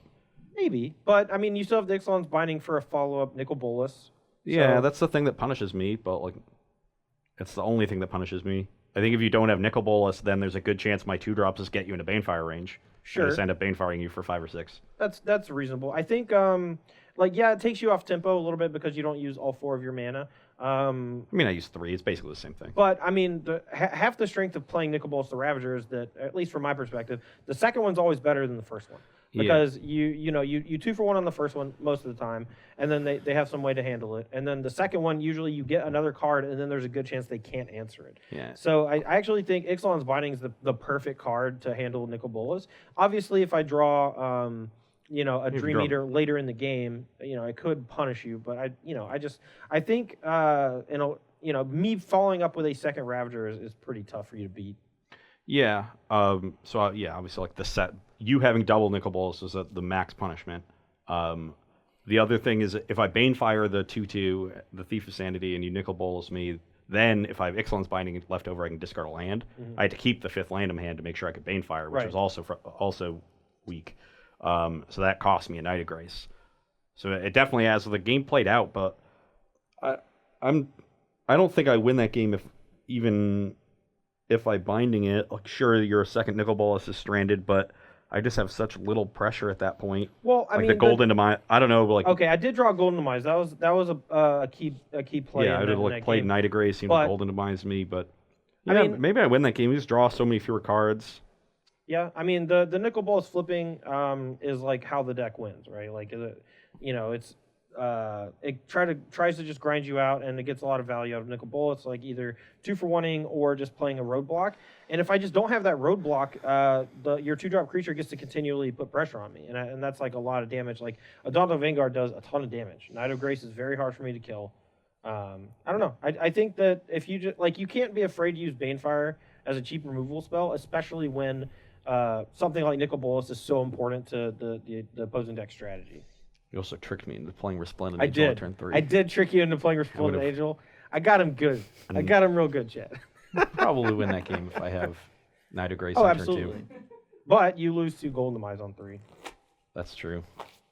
Maybe, but I mean, you still have the Ixalan's Binding for a follow-up Nicol Bolas. Yeah, So- that's the thing that punishes me, but like It's the only thing that punishes me. I think if you don't have Nicol Bolas, then there's a good chance my 2-drops just get you into Banefire range. Sure. And just end up Banefiring you for 5 or 6. That's reasonable. I think it takes you off tempo a little bit because you don't use all 4 of your mana. I mean, I use 3. It's basically the same thing. But I mean, half the strength of playing Nicol Bolas the Ravager is that, at least from my perspective, the second one's always better than the first one. Because you 2-for-1 on the first one most of the time, and then they have some way to handle it. And then the second one, usually you get another card, and then there's a good chance they can't answer it. Yeah. So I actually think Ixalan's Binding is the perfect card to handle Nicol Bolas. Obviously, if I draw a Dream Eater later in the game, it could punish you. But I think me following up with a second Ravager is pretty tough for you to beat. Yeah. Obviously, like the set, you having double Nicol Bolas is the max punishment. The other thing is if I Banefire the 2/2, the Thief of Sanity, and you Nicol Bolas me, then if I have Ixalan's Binding left over, I can discard a land. I had to keep the 5th land in hand to make sure I could Banefire, which was also weak. So that cost me a Night of Grace. So it definitely has. The game played out, but I don't think I win that game if I binding it. Like, sure, your second Nicol Bolas is stranded, but I just have such little pressure at that point. Well, I mean, the Golden Demise. I don't know. Like, okay, I did draw Golden Demise. That was a key play. Yeah, I would have played Night of Grace, Golden Demise me, but maybe I win that game. You just draw so many fewer cards. Yeah, I mean the Nicol Bolas flipping is like how the deck wins, right? Like it tries to just grind you out, and it gets a lot of value out of Nicol Bolas, like either 2-for-1ing or just playing a roadblock. And if I just don't have that roadblock, your 2-drop creature gets to continually put pressure on me, and that's like a lot of damage. Like Adonto Vanguard does a ton of damage. Night of Grace is very hard for me to kill. I don't know. I think that if you just you can't be afraid to use Banefire as a cheap removal spell, especially when something like Nicol Bolas is so important to the opposing deck strategy. You also tricked me into playing Resplendent I Angel did. on turn 3. I did trick you into playing Resplendent Angel. I got him good. I got him real good, Chad. Probably win that game if I have Night of Grace Oh, on absolutely. turn 2. But you lose 2 Golden Demise on 3. That's true.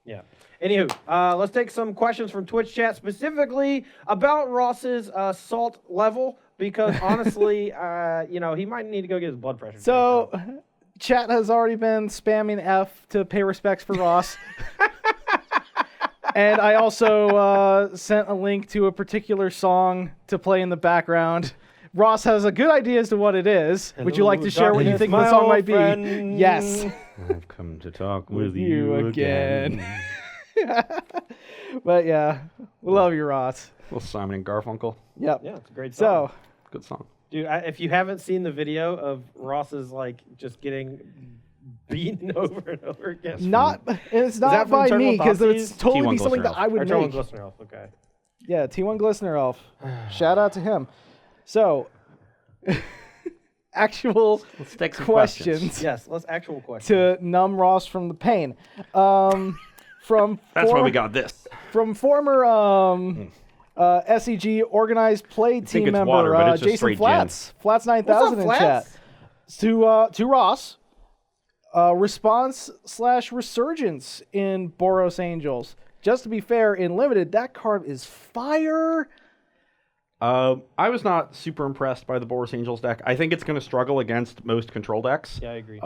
Yeah. Anywho, let's take some questions from Twitch chat, specifically about Ross's salt level, because honestly, he might need to go get his blood pressure checked So, out. chat has already been spamming F to pay respects for Ross. And I also sent a link to a particular song to play in the background. Ross has a good idea as to what it is. Would you like to share what you think the song might be? Yes. I've come to talk with you again. But yeah, we love you, Ross. Little Simon and Garfunkel. Yep. Yeah, it's a great song. So, Good song. Dude, if you haven't seen the video of Ross's just getting beaten over and over again. it's not that from by Eternal me, because it's Thoughtseize? totally T1 be something Glistener that I would Or make. Glistener Elf, okay. Yeah, T1 Glistener Elf. Shout out to him. So, actual Let's take some questions Yes, let's actual question. to numb Ross from the pain. From That's why we got this. From former SEG organized play team it's member water, but it's just Jason straight Flats, Flats 9000 in chat. To Ross, response/resurgence in Boros Angels. Just to be fair, in limited, that card is fire. I was not super impressed by the Boros Angels deck. I think it's going to struggle against most control decks. Yeah, I agree.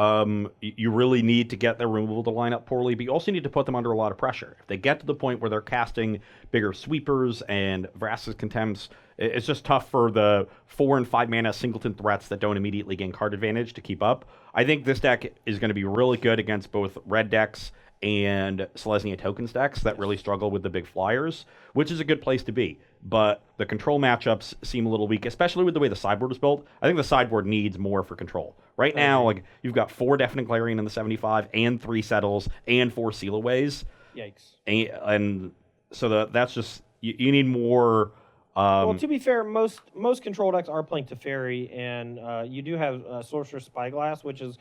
You really need to get their removal to line up poorly, but you also need to put them under a lot of pressure. If they get to the point where they're casting bigger sweepers and Vraska's Contempts, it's just tough for the 4 and 5 mana singleton threats that don't immediately gain card advantage to keep up. I think this deck is going to be really good against both red decks and Selesnya tokens decks that really struggle with the big flyers, which is a good place to be. But the control matchups seem a little weak, especially with the way the sideboard is built. I think the sideboard needs more for control. Right now, you've got 4 Deafening Clarion in the 75, and 3 Settles, and 4 Sealaways. Yikes. And so that's just, you need more. Well, to be fair, most control decks are playing Teferi, and you do have Sorcerer's Spyglass, which is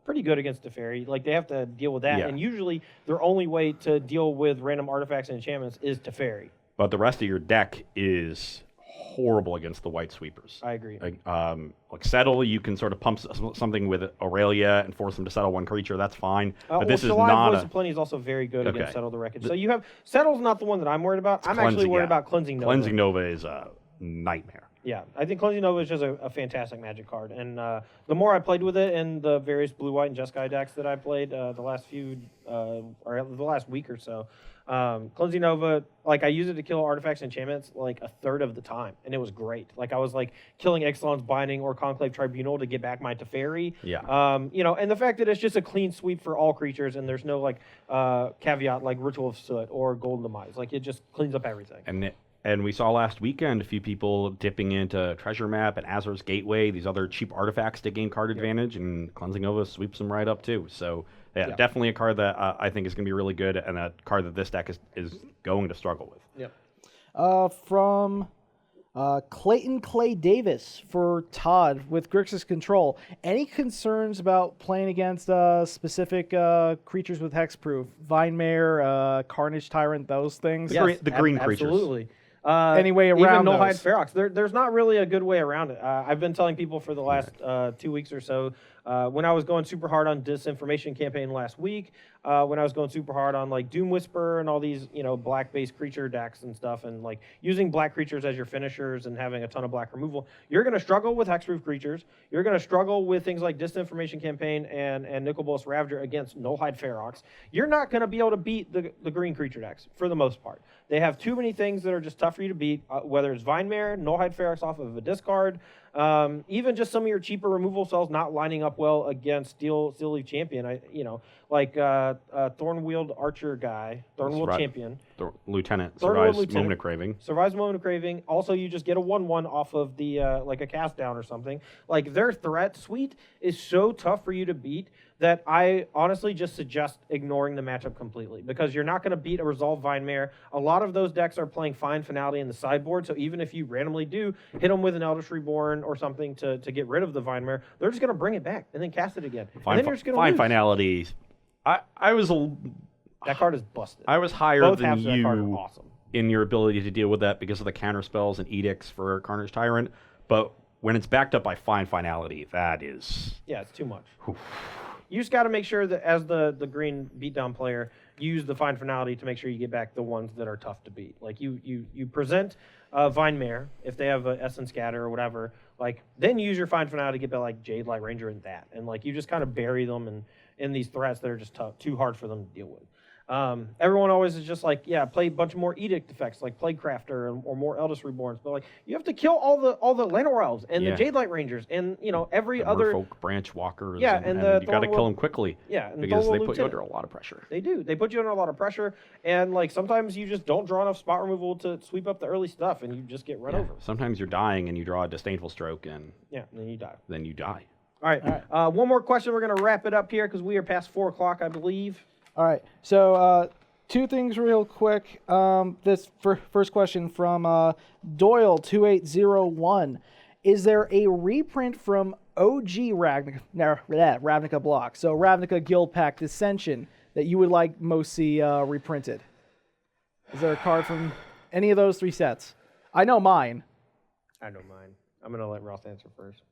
pretty good against Teferi. Like, they have to deal with that, Yeah. and usually their only way to deal with random artifacts and enchantments is Teferi. But the rest of your deck is horrible against the white sweepers. I agree. Like Settle, you can sort of pump something with Aurelia and force them to settle one creature. That's fine. But this is not Voice of Plenty is also very good Okay. against Settle the Wreckage. So you have Settle's not the one that I'm worried about. I'm actually worried about Cleansing Nova. Cleansing Nova is a nightmare. Yeah, I think Cleansing Nova is just a fantastic Magic card, and the more I played with it in the various blue, white, and Jeskai decks that I played the last or the last week or so, Cleansing Nova, like I use it to kill artifacts and enchantments like a third of the time, and it was great. Like I was like killing Ixalan's Binding or Conclave Tribunal to get back my Teferi. Yeah. You know, and the fact that it's just a clean sweep for all creatures, and there's no like caveat like Ritual of Soot or Golden Demise. Like it just cleans up everything. And we saw last weekend a few people dipping into Treasure Map and Azur's Gateway, these other cheap artifacts to gain card advantage, and Cleansing Nova sweeps them right up too. So yeah, definitely a card that I think is going to be really good, and a card that this deck is going to struggle with. Yep. From Clayton Clay Davis for Todd with Grixis Control. Any concerns about playing against specific creatures with hexproof? Vinemare, Carnage Tyrant, those things? The green creatures. Absolutely. Any way around even Nullhide those? Ferox. There's not really a good way around it. I've been telling people for the last 2 weeks or so, when I was going super hard on Disinformation Campaign last week, when I was going super hard on like Doom Whisper and all these, you know, black-based creature decks and stuff, and like using black creatures as your finishers and having a ton of black removal, you're going to struggle with hexproof creatures. You're going to struggle with things like Disinformation Campaign and Nicol Bolas Ravager against Nullhide Ferox. You're not going to be able to beat the green creature decks for the most part. They have too many things that are just tough for you to beat, whether it's Vinemare, Nullhide Ferox off of a discard, even just some of your cheaper removal spells not lining up well against Steel Leaf Champion. Like Thornwield Archer guy, Thornwield Champion. Lieutenant. Thornwield Survives Moment of Craving. Survives Moment of Craving. Also, you just get a 1/1 off of the, like a cast down or something. Like, their threat suite is so tough for you to beat that I honestly just suggest ignoring the matchup completely, because you're not going to beat a Resolve Vinemare. A lot of those decks are playing Fine Finality in the sideboard, so even if you randomly do hit them with an Eldritch Reborn or something to get rid of the Vinemare, they're just going to bring it back and then cast it again. And then you're just going to lose. Finality. That card is busted. I was higher Both than halves of that card are you awesome. in your ability to deal with that because of the counter spells and edicts for Carnage Tyrant, but when it's backed up by Finality, that is... Yeah, it's too much. You just got to make sure that as the green beatdown player, you use the Fine Finality to make sure you get back the ones that are tough to beat. Like you present Vinemare, if they have a Essence Scatter or whatever, like then you use your Fine Finality to get back like Jade Light Ranger and that. And like you just kind of bury them in these threats that are just tough, too hard for them to deal with. Everyone always is just like, yeah, play a bunch more edict effects like Plague Crafter or more Eldest Reborns, but like you have to kill all the Llanowar Elves and the Jade Light Rangers and every the other Merfolk Branch Walkers. Yeah, and the you got to kill them quickly. Yeah, and because they Thornwield put you Lieutenant. under a lot of pressure. They do. They put you under a lot of pressure, and like sometimes you just don't draw enough spot removal to sweep up the early stuff, and you just get run over. Sometimes you're dying and you draw a Disdainful Stroke, and and then you die. All right. One more question. We're gonna wrap it up here because we are past 4 o'clock, I believe. All right. So two things real quick. This first question from Doyle2801. Is there a reprint from OG Ravnica block? So Ravnica Guild Pack Dissension that you would like most see reprinted? Is there a card from any of those 3 sets? I know mine. I know mine. I'm gonna let Ross answer first.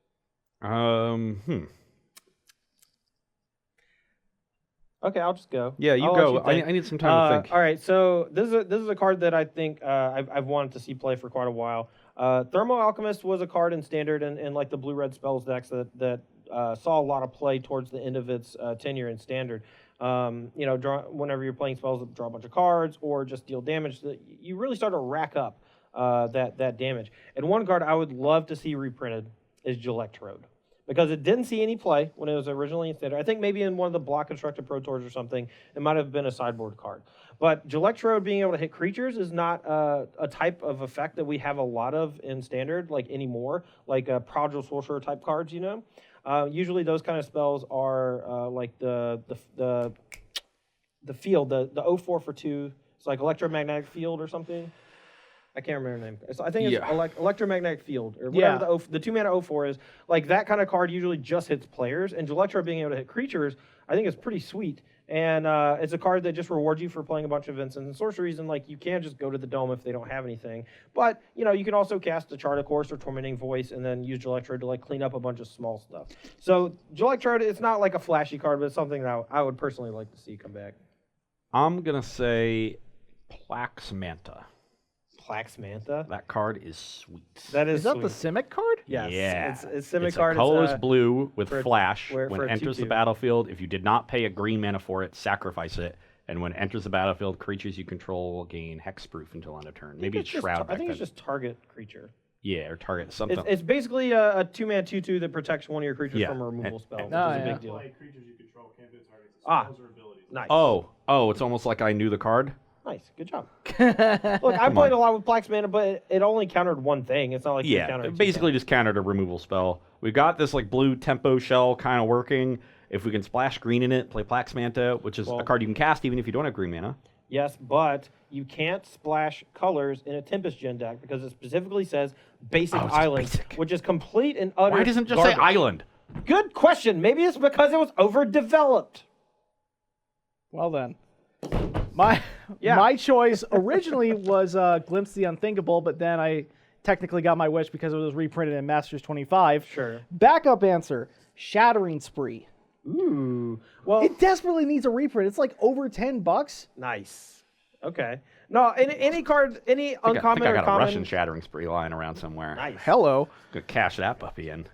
Okay, I'll just go. Yeah, you I'll go. let you think. I need some time to think. All right, so this is a card that I think I've wanted to see play for quite a while. Thermo Alchemist was a card in Standard and like the blue-red spells decks that saw a lot of play towards the end of its tenure in Standard. Whenever you're playing spells that draw a bunch of cards or just deal damage, you really start to rack up that damage. And one card I would love to see reprinted is Gelectrode, because it didn't see any play when it was originally in Standard. I think maybe in one of the block constructed Pro Tours or something, it might have been a sideboard card. But Gelectrode being able to hit creatures is not a type of effect that we have a lot of in Standard like anymore, like Prodigal Sorcerer type cards, you know? Usually those kind of spells are like the field, the 0-4 for 2. It's like Electromagnetic Field or something. I can't remember the name. I think it's Electromagnetic Field or whatever the 2-mana 0-4 is. Like that kind of card usually just hits players, and Gelectrode being able to hit creatures, I think is pretty sweet. And it's a card that just rewards you for playing a bunch of instants and sorceries, and like you can't just go to the Dome if they don't have anything. But you can also cast a Chart of Course or Tormenting Voice, and then use Gelectrode to like clean up a bunch of small stuff. So Gelectrode, it's not like a flashy card, but it's something that I would personally like to see come back. I'm gonna say Plax Manta. Plax Manta. That card is sweet. That Is that sweet. the Simic card? Yes. Yeah. It's Simic It's card. a colorless It's, blue with for a- flash. for When a it enters the 2/2. battlefield, if you did not pay a green mana for it, sacrifice it. And when it enters the battlefield, creatures you control gain hexproof until end of turn. Maybe it's Shroud. I back think it's then. just target creature. Yeah, or target something. It's basically a 2-man 2/2 that protects one of your creatures Yeah. from a removal And- spell, which Oh, is a yeah. big deal. Like creatures you control can't be targets. Ah. Spells or abilities. Nice. Oh, it's almost like I knew the card. Nice. Good job. Look, I played a lot with Plax Mana, but it only countered one thing. It's not like you Yeah, countered it two basically just countered a removal spell. We got this like blue tempo shell kind of working. If we can splash green in it, play Plax Manta, which is Well- a card you can cast even if you don't have green mana. Yes, but you can't splash colors in a Tempest Gen deck because it specifically says basic Oh, it's island, basic. which is complete and utter Why doesn't it just garbage. say island? Good question. Maybe it's because it was overdeveloped. Well then, my Yeah. my choice originally was Glimpse the Unthinkable, but then I technically got my wish because it was reprinted in Masters 25. Sure. Backup answer: Shattering Spree. Ooh. Well, It desperately needs a reprint. It's like over $10. nice. Okay. No, any card, any I uncommon think I or got a common. Russian Shattering Spree lying around somewhere. Nice. Hello. Gonna cash that puppy in.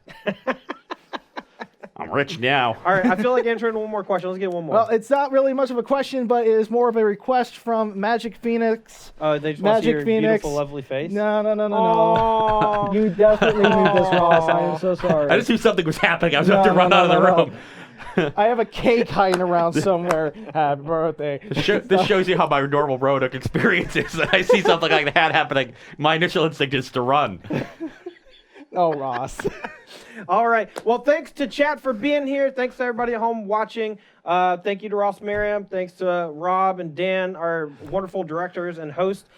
I'm rich now. All right, I feel like answering one more question. Let's get one more. Well, it's not really much of a question, but it is more of a request from Magic Phoenix. They just want to see Magic your Phoenix. beautiful, lovely face. No. Aw. You definitely knew this, Ross. I am so sorry. I just knew something was happening. I was about to run out of the room. I have a cake hiding around somewhere. Happy birthday. This shows you how my normal Roanoke experience is. I see something like that happening. My initial instinct is to run. Oh, Ross. All right. Well, thanks to chat for being here. Thanks to everybody at home watching. Thank you to Ross Merriam. Thanks to Rob and Dan, our wonderful directors and hosts.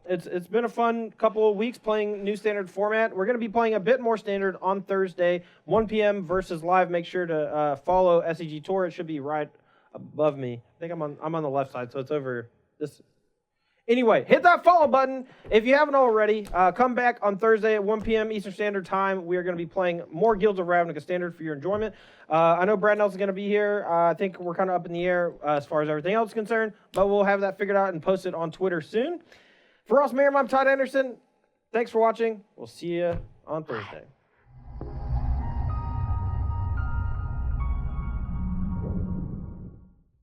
It's been a fun couple of weeks playing new standard format. We're going to be playing a bit more standard on Thursday, 1 p.m. versus live. Make sure to follow SEG Tour. It should be right above me. I think I'm on the left side, so it's over this. Anyway, hit that follow button if you haven't already. Come back on Thursday at 1 p.m. Eastern Standard Time. We are going to be playing more Guilds of Ravnica Standard for your enjoyment. I know Brad Nelson's going to be here. I think we're kind of up in the air as far as everything else is concerned, but we'll have that figured out and post it on Twitter soon. For Ross Merriam, I'm Todd Anderson. Thanks for watching. We'll see you on Thursday.